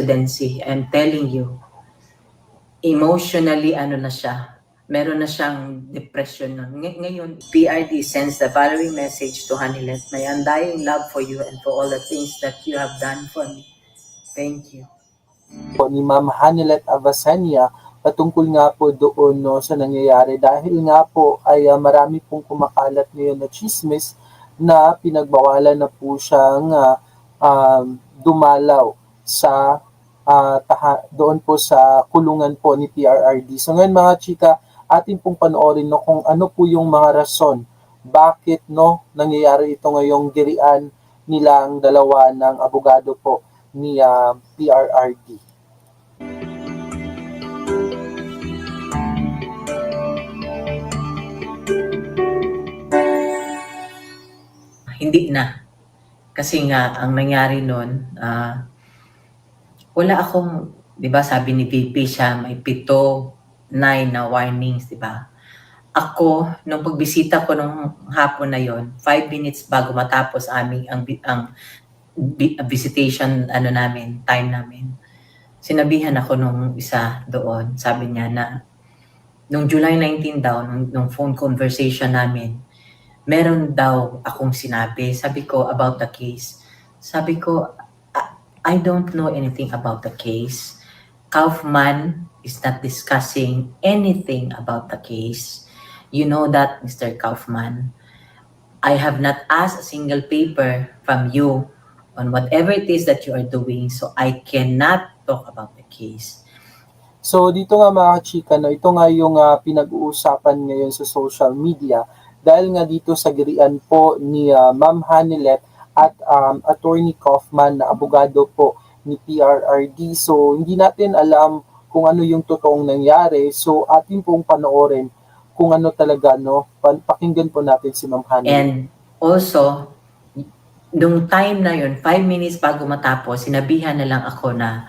presidency. I'm telling you, emotionally ano na siya, meron na siyang depression nun. Ngayon, PRD sends the following message to Hanilet. My undying love for you and for all the things that you have done for me. Thank you. Po ni Ma'am Hanilet Avasania patungkol nga po doon no, sa nangyayari dahil nga po ay marami pong kumakalat ngayon na chismis na pinagbawalan na po siyang dumalaw sa doon po sa kulungan po ni PRRD. So ngayon mga chika, atin pong panoorin no, kung ano po yung mga rason bakit no nangyayari ito ngayong girian nilang dalawa ng abogado po ni PRRD. Hindi na. Kasi nga, ang nangyari nun, wala akong, di ba sabi ni VP siya, may 7, 9 na warnings, di ba? Ako, nung pagbisita ko nung hapon na yon, 5 minutes bago matapos ang visitation time namin, sinabihan ako nung isa doon, sabi niya na, nung July 19 daw, nung phone conversation namin, meron daw akong sinabi, sabi ko, about the case. Sabi ko, I don't know anything about the case. Kaufman is not discussing anything about the case. You know that, Mr. Kaufman. I have not asked a single paper from you on whatever it is that you are doing, so I cannot talk about the case. So dito nga mga chika, no, ito nga yung pinag-uusapan ngayon sa social media dahil nga dito sa girian po ni Ma'am Hanilet at Attorney Kaufman na abogado po ni PRRD. So hindi natin alam kung ano yung totoong nangyari. So atin pong panoorin kung ano talaga, no? Pakinggan po natin si Ma'am Hanilet. And also, nung time na yun, 5 minutes bago matapos, sinabihan na lang ako na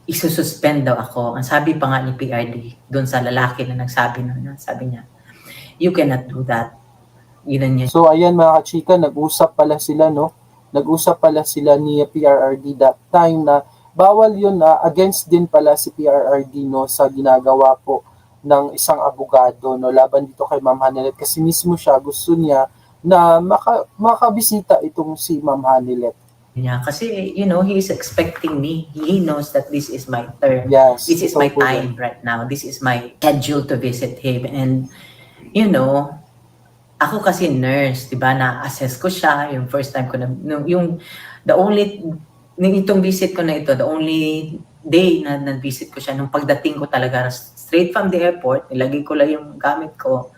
isususpend daw ako. Ang sabi pa nga ni PRD, doon sa lalaki na nagsabi nun, sabi niya, you cannot do that. Yun. So ayan mga kachika, nag-usap pala sila, no? Nag-usap pala sila ni PRRD that time na bawal yun, against din pala si PRRD, no, sa ginagawa po ng isang abogado, no, laban dito kay Ma'am Hanilet kasi mismo siya gusto niya na makabisita itong si Ma'am Hanilet. Yeah, kasi, you know, he is expecting me. He knows that this is my turn. Yes, this is my time right now. This is my schedule to visit him. And, you know, ako kasi nurse, di ba, na-assess ko siya, yung first time ko na, itong visit ko na ito, the only day na visit ko siya, nung pagdating ko talaga, straight from the airport, nilagay ko lang yung gamit ko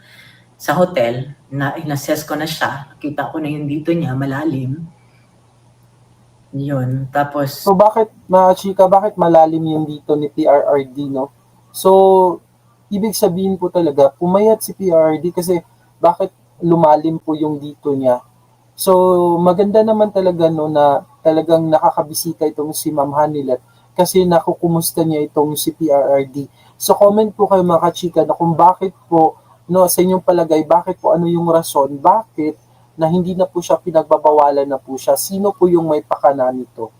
sa hotel, na in-assess ko na siya, nakita ko na yung dito niya, malalim. Yun, tapos... So bakit, mga chika, bakit malalim yung dito ni PRRD, no? So, ibig sabihin po talaga, pumayat si PRRD kasi bakit lumalim po yung dito niya. So, maganda naman talaga, no, na talagang nakakabisita itong si Ma'am Hanilet kasi nakukumusta niya itong si PRRD. So, comment po kayo mga kachika na kung bakit po, no, sa inyong palagay, bakit po, ano yung rason, bakit na hindi na po siya pinagbabawalan na po siya. Sino po yung may pakana nito?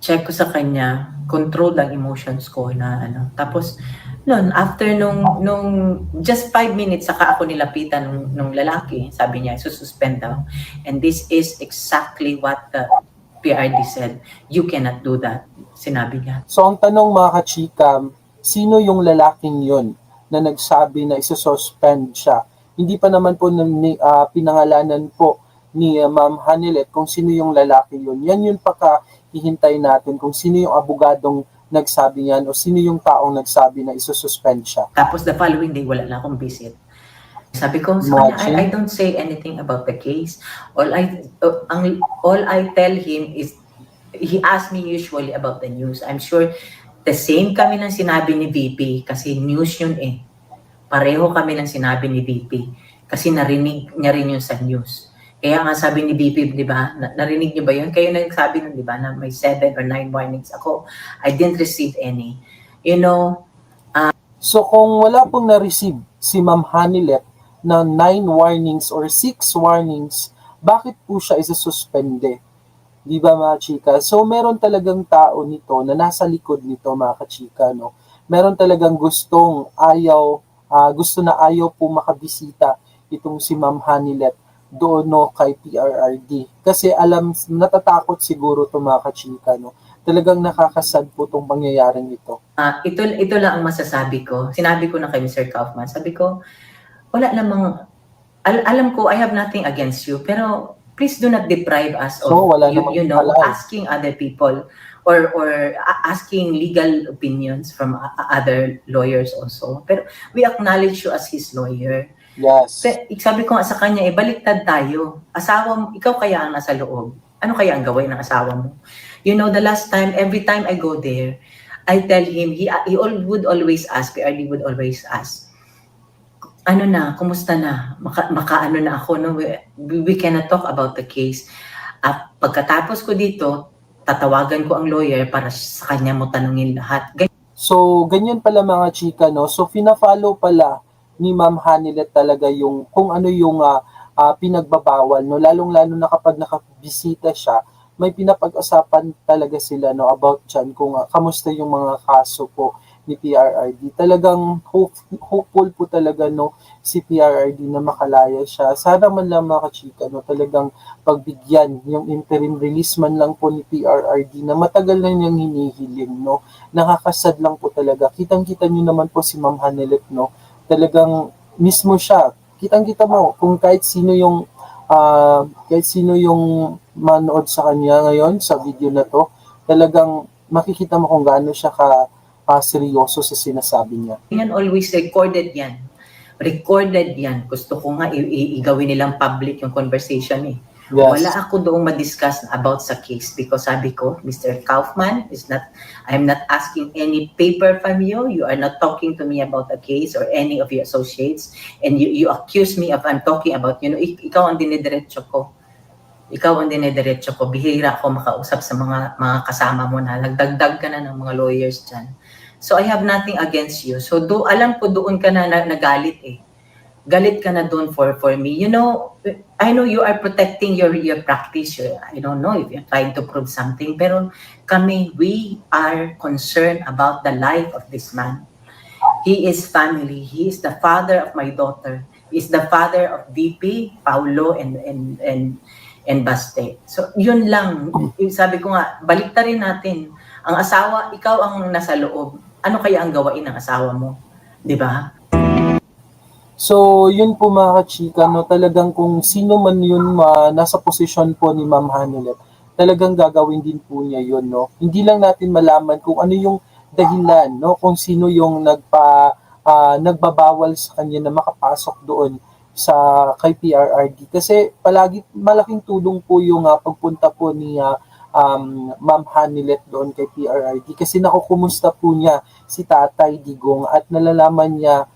Check ko sa kanya, control ang emotions ko na ano. Tapos, after nung just 5 minutes, saka ako nilapitan nung lalaki, sabi niya, sususpend daw. And this is exactly what the PRD said. You cannot do that, sinabi niya. So, ang tanong mga kachika, sino yung lalaking yun na nagsabi na isususpend siya? Hindi pa naman po pinangalanan po ni Ma'am Hanilet kung sino yung lalaki yun. Yan yung hihintay natin kung sino yung abogadong nagsabi yan o sino yung taong nagsabi na isususpend siya. Tapos the following day, wala na akong visit. Sabi ko, I don't say anything about the case. All I tell him is, he asks me usually about the news. I'm sure the same kami ng sinabi ni VP kasi news yun eh. Pareho kami ng sinabi ni VP kasi narinig niya rin yun sa news. Kaya nga sabi ni VP, di ba, narinig niyo ba yun? Kayo nagsabi nun, di ba, na may 7 or 9 warnings ako. I didn't receive any. You know, so kung wala pong na-receive si Ma'am Hanilet na 9 warnings or 6 warnings, bakit po siya isa-suspende? Di ba mga chika? So meron talagang tao nito na nasa likod nito mga kachika, no? Meron talagang gusto na ayaw po makabisita itong si Ma'am Hanilet doon no kay PRRD. Kasi natatakot siguro to mga kachika, no? Talagang nakakasad po tong pangyayaring ito. Ito lang ang masasabi ko. Sinabi ko na kay Mr. Kaufman. Sabi ko, wala namang, alam ko, I have nothing against you, pero please do not deprive us of, So wala namang palay. asking other people or asking legal opinions from other lawyers also. Pero we acknowledge you as his lawyer. Yes. Sabi ko nga sa kanya, baliktad tayo. Ikaw kaya ang nasa loob. Ano kaya ang gawin ng asawa mo? You know, the last time, every time I go there, I tell him, he would always ask, PRD would always ask, ano na, kumusta na? Makaano na ako, no? We cannot talk about the case. At pagkatapos ko dito, tatawagan ko ang lawyer para sa kanya mo tanungin lahat. So, ganyan pala mga chika, no? So, fina-follow pala ni Ma'am Hanilet talaga yung kung ano yung pinagbabawal, no? Lalong-lalo na kapag nakabisita siya, may pinapag-usapan talaga sila, no, about dyan kung kamusta yung mga kaso po ni PRRD. Talagang hopeful po talaga, no, si PRRD na makalaya siya. Sana man lang mga kachika, no, talagang pagbigyan yung interim release man lang po ni PRRD na matagal na niyang hinihiling, no. Nakakasad lang po talaga. Kitang-kita niyo naman po si Ma'am Hanilet, no. Talagang mismo siya. Kitang-kita mo kung kahit sino yung manood sa kanya ngayon sa video na to, talagang makikita mo kung gaano siya seryoso sa sinasabi niya. Yan always recorded yan. Recorded yan. Gusto ko nga igawin nilang public yung conversation eh. Yes. Wala ako doong ma-discuss about sa case because sabi ko, Mr. Kaufman, I'm not asking any paper from you. You are not talking to me about a case or any of your associates. And you accuse me of I'm talking about, ikaw ang dinidiretso ko. Bihira ako makausap sa mga kasama mo na nagdagdag ka na ng mga lawyers dyan. So I have nothing against you. So alam ko doon ka na nagalit eh. Galit ka na doon for me. You know, I know you are protecting your practice. I don't know if you're trying to prove something. Pero we are concerned about the life of this man. He is family. He is the father of my daughter. He is the father of VP, Paulo, and Baste. So, yun lang. Sabi ko nga, baliktarin natin. Ang asawa, ikaw ang nasa loob. Ano kaya ang gawain ng asawa mo? Di ba? So, yun po mga kachika, no, talagang kung sino man yun nasa posisyon po ni Ma'am Hanilet, talagang gagawin din po niya yun, no. Hindi lang natin malaman kung ano yung dahilan, no, kung sino yung nagbabawal sa kanya na makapasok doon kay PRRD. Kasi palagi malaking tulong po yung pagpunta po ni Ma'am Hanilet doon kay PRRD kasi nakukumusta po niya si Tatay Digong at nalalaman niya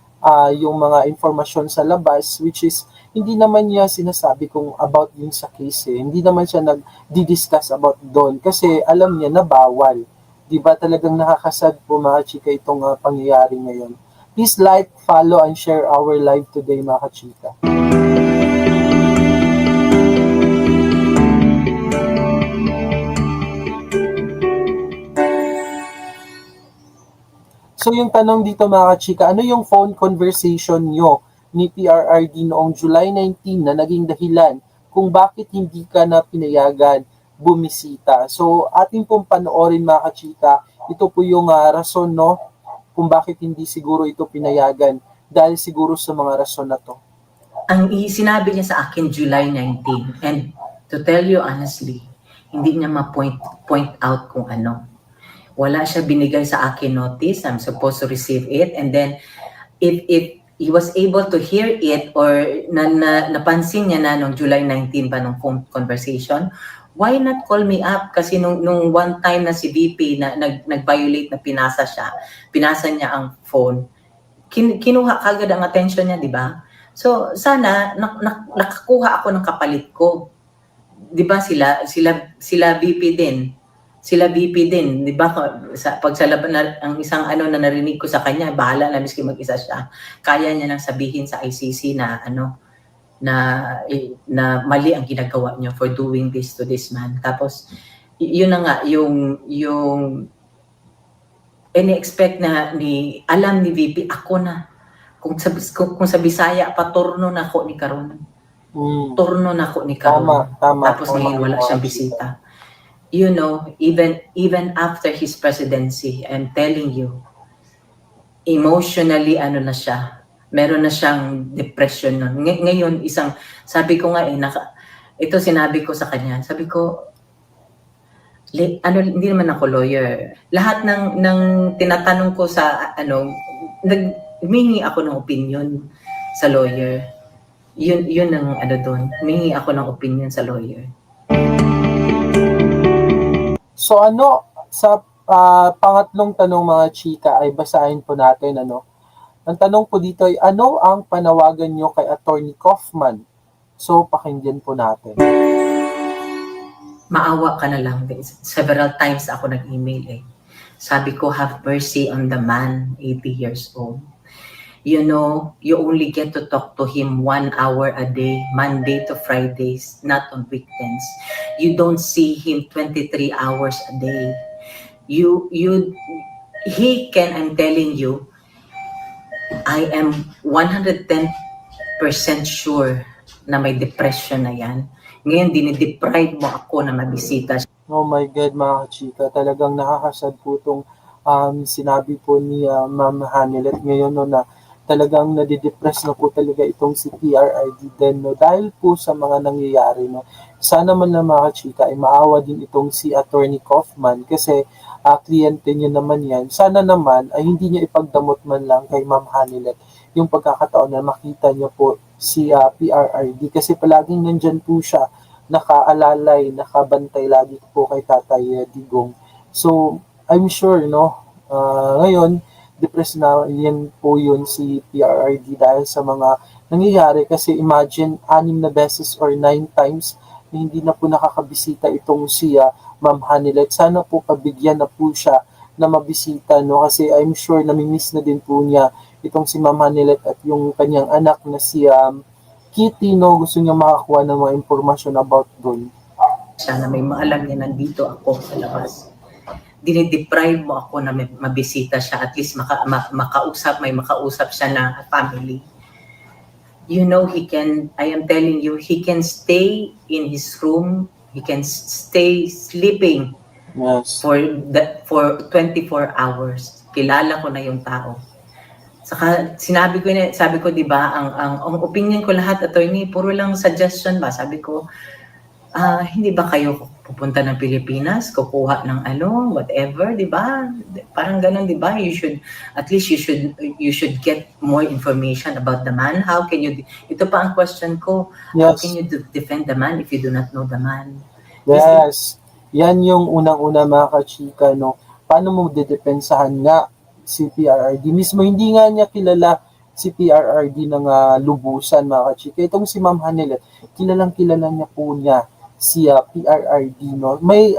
yung mga informasyon sa labas, which is hindi naman niya sinasabi kung about yun sa case eh. Hindi naman siya nag-discuss about doon kasi alam niya na bawal. Diba talagang nakakasad po mga chika itong pangyayari ngayon. Please like, follow, and share our live today mga chika. So yung tanong dito mga chika, ano yung phone conversation nyo ni PRRD noong July 19 na naging dahilan kung bakit hindi ka na pinayagan bumisita? So ating pong panoorin mga chika, ito po yung rason, no, kung bakit hindi siguro ito pinayagan dahil siguro sa mga rason na to. Ang sinabi niya sa akin July 19 and to tell you honestly, hindi niya ma-point out kung ano. Wala siya binigay sa akin notice. I'm supposed to receive it. And then, if he was able to hear it or napansin niya na noong July 19 pa nung phone conversation, why not call me up? Kasi nung one time na si VP na nag-violate na pinasa niya ang phone, kinuha kagad ang attention niya, di ba? So, sana nakakuha ako ng kapalit ko. Di ba sila VP din. Sila VP din, di ba? Pag sa laban ang isang na narinig ko sa kanya, bahala na miski mag-isa siya. Kaya niya nang sabihin sa ICC na na mali ang ginagawa niyo for doing this to this man. Tapos yun na nga yung ini-expect na alam ni VP ako na kung sa Bisaya pa turno na ako ni karon. Turno na ako ni karon. Tama. Tapos ngayon wala siyang bisita. You know, even after his presidency, I'm telling you, emotionally ano na siya, meron na siyang depression nun. Ngayon, sabi ko nga ito sinabi ko sa kanya, sabi ko, hindi naman ako lawyer. Lahat ng tinatanong ko sa humingi ako ng opinion sa lawyer. Yun ang doon. Humingi ako ng opinion sa lawyer. So sa pangatlong tanong mga chika ay basahin po natin Ang tanong po dito ay ano ang panawagan nyo kay Attorney Kaufman? So pakinggan po natin. Maawa ka na lang. Several times ako nag-email Sabi ko, have mercy on the man, 80 years old. You know, you only get to talk to him 1 hour a day, Monday to Fridays, not on weekends. You don't see him 23 hours a day. He can, I'm telling you, I am 110% sure na may depression na yan. Ngayon, dinideprive mo ako na mabisita. Oh my God, mga chika, talagang nakakasad po itong sinabi po ni Ma'am Hanilet ngayon na talagang nadidepress na po talaga itong si PRRD din dahil po sa mga nangyayari Sana man lang mga chika ay maawa din itong si Attorney Kaufman kasi kliyente niya naman yan. Sana naman ay hindi niya ipagdamot man lang kay Ma'am Hanilet yung pagkakataon na makita niya po si PRRD kasi palaging nandyan po siya, nakaalalay, nakabantay lagi po kay Tatay Digong. So, I'm sure, ngayon, depressed na yan po yun si PRRD dahil sa mga nangyayari kasi imagine 6 na beses or 9 times na hindi na po nakakabisita itong si Ma'am Hanilet. Sana po pabigyan na po siya na mabisita kasi I'm sure namimiss na din po niya itong si Ma'am Hanilet at yung kanyang anak na si Kitty, gusto niya makakuha ng mga impormasyon about doon. Sana may maalam niya nandito ako sa labas. Dinideprive mo ako na mabisita siya, at least may makausap siya na family. You know, I am telling you, he can stay in his room, he can stay sleeping for 24 hours. Kilala ko na yung tao. Saka sabi ko 'di ba, ang opinion ko lahat, attorney, puro lang suggestion ba? Sabi ko, hindi ba kayo pupunta ng Pilipinas, kukuha ng whatever, 'di ba? Parang ganoon, 'di ba? You should get more information about the man. How can you Ito pa ang question ko. Yes. How can you defend the man if you do not know the man? Yes. Yan yung unang-una mga kachika, Paano mo dedepensahan nga si PRRD? Mismo hindi nga niya kilala si PRRD ng lubusan mga kachika. Itong si Ma'am Hanilet, kilala niya po niya si PRRD. May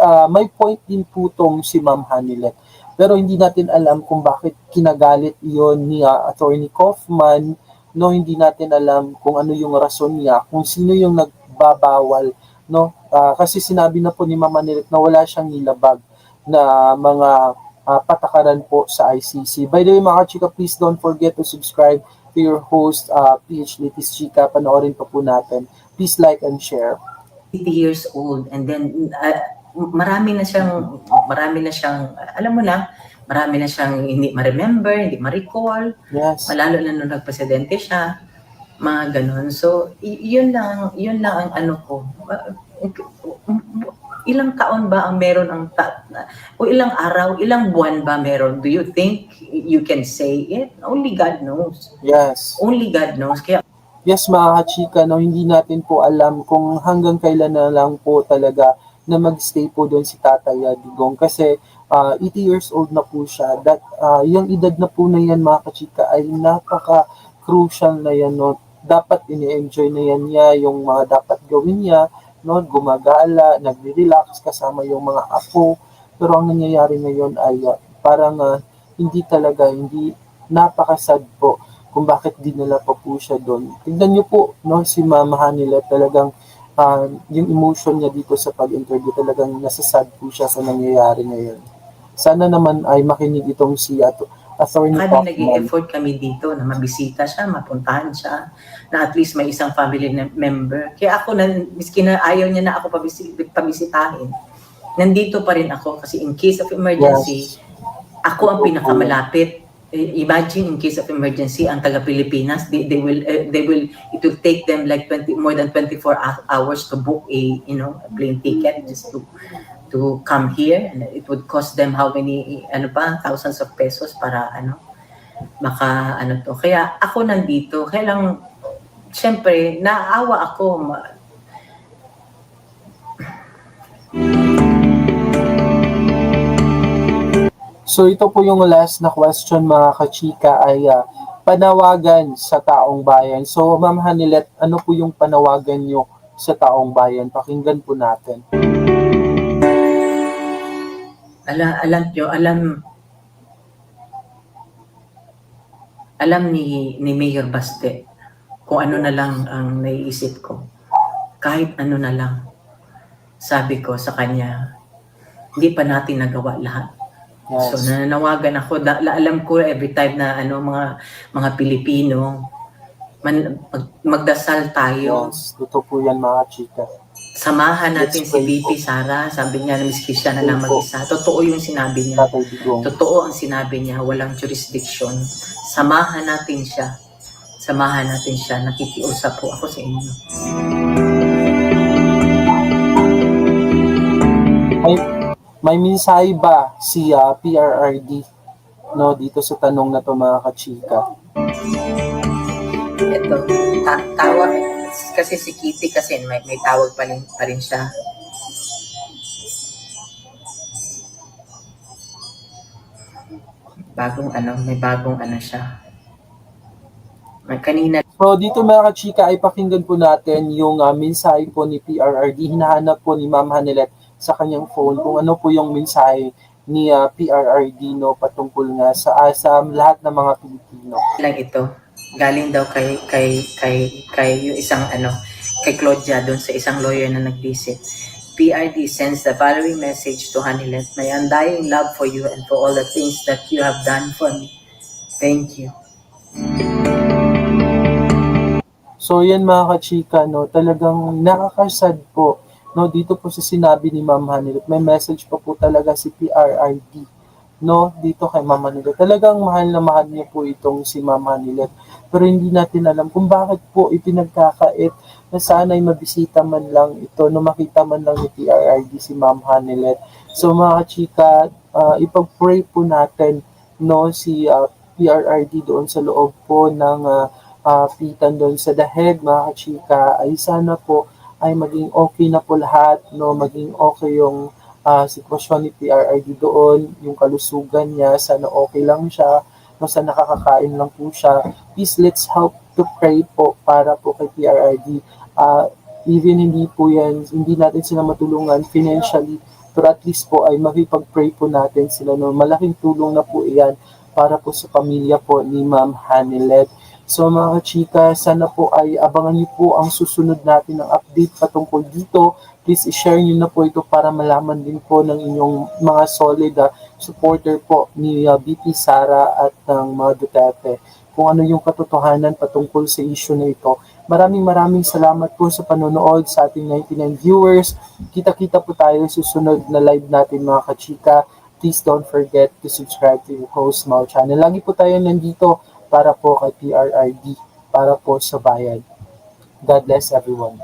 point din po tong si Ma'am Hanilet. Pero hindi natin alam kung bakit kinagalit iyon ni Attorney Kaufman. Hindi natin alam kung ano yung rason niya, kung sino yung nagbabawal. Kasi sinabi na po ni Ma'am Hanilet na wala siyang nilabag na mga patakaran po sa ICC. By the way, mga chika, please don't forget to subscribe to your host, PH Litis Chika. Panoorin pa po natin. Please like and share. 80 years old, and then marami na siyang, alam mo na, marami na siyang hindi ma-remember, hindi ma-recall. Yes. Malalo na nung nagpresidente siya, mga ganun. So, yun lang ang ko. Ilang taon ba ang meron o ilang araw, ilang buwan ba meron? Do you think you can say it? Only God knows. Yes. Only God knows. Kaya yes, mga kachika, hindi natin po alam kung hanggang kailan na lang po talaga na mag-stay po doon si Tatay Digong. Kasi 80 years old na po siya. Yung edad na po na yan, mga kachika, ay napaka-crucial na yan. Dapat ini-enjoy na yan niya yung mga dapat gawin niya. Gumagala, nagre-relax kasama yung mga apo. Pero ang nangyayari ngayon ay parang hindi napakasad po kung bakit dinala pa po siya doon. Tignan niyo po, no, si Mama Hanila talagang yung emotion niya dito sa pag-interview talagang nasasad po siya sa nangyayari ngayon. Sana naman ay makinig itong si Attorney Kami Pacman. nag-i-effort kami dito na mabisita siya, mapuntahan siya, na at least may isang family member. Kaya ako, miski na ayaw niya na ako pabisitahin, nandito pa rin ako kasi in case of emergency, Yes. ako ang pinakamalapit. Imagine in case of emergency, ang taga Pilipinas, it will take them like more than 24 hours to book a plane ticket just to come here, and it would cost them how many thousands of pesos para to. Kaya ako nandito, kaya lang syempre naaawa ako. So ito po yung last na question mga kachika ay panawagan sa taong bayan. So Ma'am Hanilet, ano po yung panawagan nyo sa taong bayan? Pakinggan po natin. Alam ni Mayor Baste kung ano na lang ang naiisip ko. Kahit ano na lang. Sabi ko sa kanya, hindi pa natin nagawa lahat. Yes. So nananawagan ako, alam ko every time na mga Pilipino, magdasal tayo. Yes, totoo po yan mga chika. Samahan natin si VP Sara, sabi niya na miski siya na lang mag-isa. Totoo yung sinabi niya. Totoo ang sinabi niya, walang jurisdiction. Samahan natin siya. Samahan natin siya. Nakikiusap po ako sa inyo. May mensahe ba si PRRD dito sa tanong na to mga kachika? Ito, tawag kasi si Kitty kasi may tawag pa rin siya. May bagong siya. May kanina. So dito mga kachika ay pakinggan po natin yung mensahe po ni PRRD. Hinahanap po ni Ma'am Hanilet sa kanyang phone kung ano po yung mensahe ni PRRD patungkol nga sa lahat ng mga Pilipino. Lang ito. Galing daw kay yung isang kay Claudia doon sa isang lawyer na nag-visit. PRD sends the following message to Hanilet. My undying love for you and for all the things that you have done for me. Thank you. So yan mga kachika, talagang nakakasad po dito po sa sinabi ni Ma'am Hanilet. May message pa po talaga si PRRD dito kay Ma'am Hanilet. Talagang mahal na mahal niya po itong si Ma'am Hanilet. Pero hindi natin alam kung bakit po ipinagkakait na sana'y mabisita man lang ito, makita man lang ni PRRD si Ma'am Hanilet. So mga kachika, ipag-pray po natin si PRRD doon sa loob po ng pitan doon sa daheg mga kachika, ay sana po ay maging okay na po lahat, maging okay yung sitwasyon ni PRRD doon, yung kalusugan niya, sana okay lang siya, sana nakakakain lang po siya. Please, let's help to pray po para po kay PRRD. Even hindi natin sila matulungan financially, pero at least po ay makipag-pray po natin sila. Malaking tulong na po iyan para po sa pamilya po ni Ma'am Hanilet. So mga chika, sana po ay abangan niyo po ang susunod natin ng update patungkol dito. Please i-share niyo na po ito para malaman din po ng inyong mga solid supporter po ni VP Sara at ng mga Duterte kung ano yung katotohanan patungkol sa issue na ito. Maraming salamat po sa panonood sa ating 99 viewers. Kita-kita po tayo sa susunod na live natin mga kachika. Please don't forget to subscribe to your host Mau channel. Lagi po tayo nandito para po kay PRRD, para po sa bayan. God bless everyone.